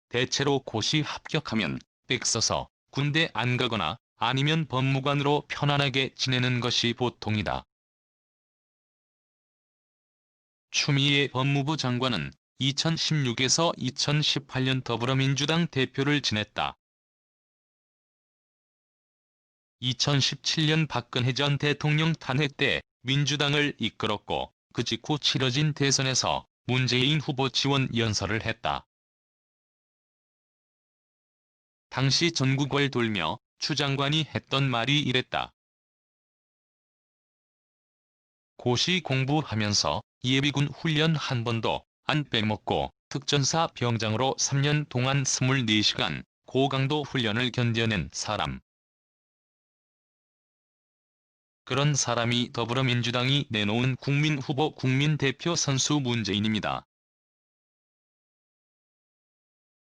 대체로 고시 합격하면 백 써서 군대 안 가거나 아니면 법무관으로 편안하게 지내는 것이 보통이다. 추미애 법무부 장관은 2016에서 2018년 더불어민주당 대표를 지냈다. 2017년 박근혜 전 대통령 탄핵 때 민주당을 이끌었고 그 직후 치러진 대선에서 문재인 후보 지원 연설을 했다. 당시 전국을 돌며 추 장관이 했던 말이 이랬다. 고시 공부하면서 예비군 훈련 한 번도 안 빼먹고 특전사 병장으로 3년 동안 24시간 고강도 훈련을 견뎌낸 사람. 그런 사람이 더불어민주당이 내놓은 국민후보 국민대표 선수 문재인입니다.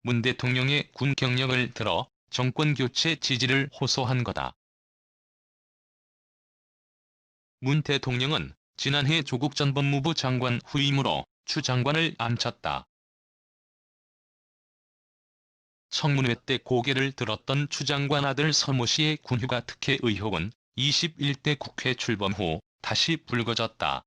문 대통령의 군 경력을 들어 정권교체 지지를 호소한 거다. 문 대통령은 지난해 조국 전 법무부 장관 후임으로 추 장관을 앉혔다. 청문회 때 고개를 들었던 추 장관 아들 서모 씨의 군휴가 특혜 의혹은 21대 국회 출범 후 다시 불거졌다.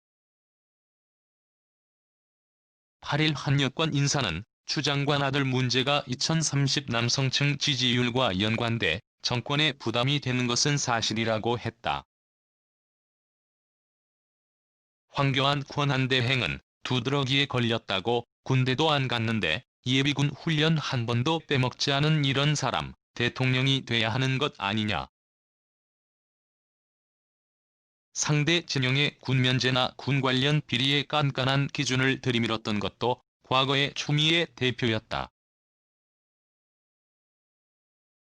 8일 한 여권 인사는 추 장관 아들 문제가 2030 남성층 지지율과 연관돼 정권에 부담이 되는 것은 사실이라고 했다. 황교안 권한대행은 두드러기에 걸렸다고 군대도 안 갔는데 예비군 훈련 한 번도 빼먹지 않은 이런 사람, 대통령이 돼야 하는 것 아니냐. 상대 진영의 군 면제나 군 관련 비리에 깐깐한 기준을 들이밀었던 것도 과거의 추미애 대표였다.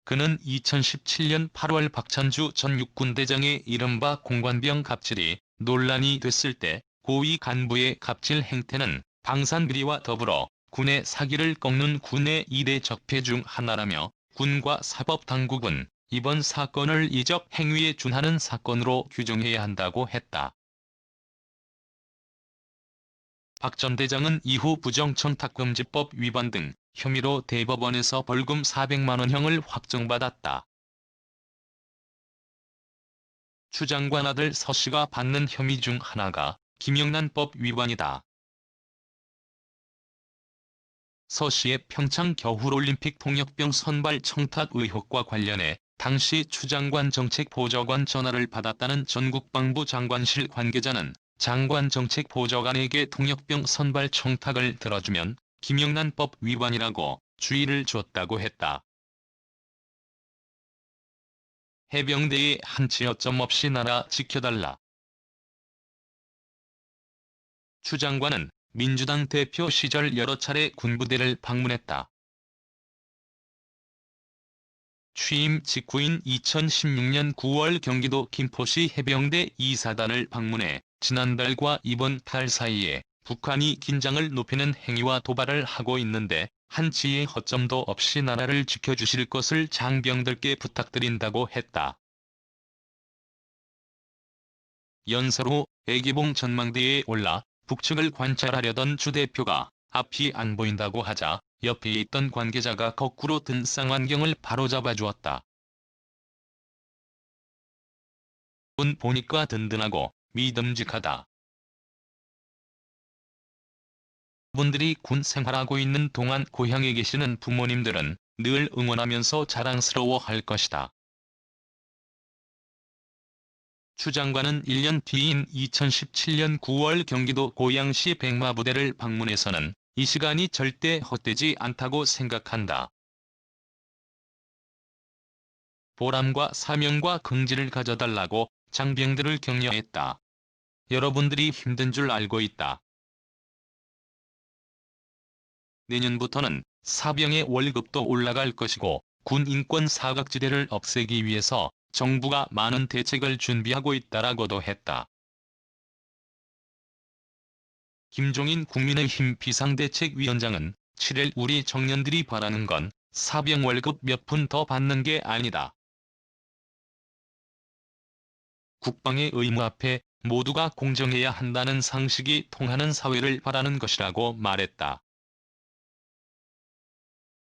그는 2017년 8월 박찬주 전 육군대장의 이른바 공관병 갑질이 논란이 됐을 때 고위 간부의 갑질 행태는 방산비리와 더불어 군의 사기를 꺾는 군의 2대 적폐 중 하나라며 군과 사법당국은 이번 사건을 이적 행위에 준하는 사건으로 규정해야 한다고 했다. 박 전 대장은 이후 부정청탁금지법 위반 등 혐의로 대법원에서 벌금 400만 원형을 확정받았다. 추 장관 아들 서 씨가 받는 혐의 중 하나가 김영란법 위반이다. 서 씨의 평창 겨울올림픽 통역병 선발 청탁 의혹과 관련해 당시 추 장관 정책보좌관 전화를 받았다는 전국방부 장관실 관계자는 장관 정책보좌관에게 통역병 선발 청탁을 들어주면 김영란법 위반이라고 주의를 줬다고 했다. 해병대의 한치 여점 없이 나라 지켜달라. 추 장관은 민주당 대표 시절 여러 차례 군부대를 방문했다. 취임 직후인 2016년 9월 경기도 김포시 해병대 2사단을 방문해 지난달과 이번 달 사이에 북한이 긴장을 높이는 행위와 도발을 하고 있는데 한치의 허점도 없이 나라를 지켜주실 것을 장병들께 부탁드린다고 했다. 연설 후 애기봉 전망대에 올라 북측을 관찰하려던 추 대표가 앞이 안 보인다고 하자 옆에 있던 관계자가 거꾸로 든 쌍안경을 바로잡아 주었다. 군 보니까 든든하고 믿음직하다. 분들이 군 생활하고 있는 동안 고향에 계시는 부모님들은 늘 응원하면서 자랑스러워할 것이다. 추 장관은 1년 뒤인 2017년 9월 경기도 고양시 백마부대를 방문해서는 이 시간이 절대 헛되지 않다고 생각한다. 보람과 사명과 긍지를 가져달라고 장병들을 격려했다. 여러분들이 힘든 줄 알고 있다. 내년부터는 사병의 월급도 올라갈 것이고 군 인권 사각지대를 없애기 위해서 정부가 많은 대책을 준비하고 있다라고도 했다. 김종인 국민의힘 비상대책위원장은 7일 우리 청년들이 바라는 건 사병 월급 몇 푼 더 받는 게 아니다. 국방의 의무 앞에 모두가 공정해야 한다는 상식이 통하는 사회를 바라는 것이라고 말했다.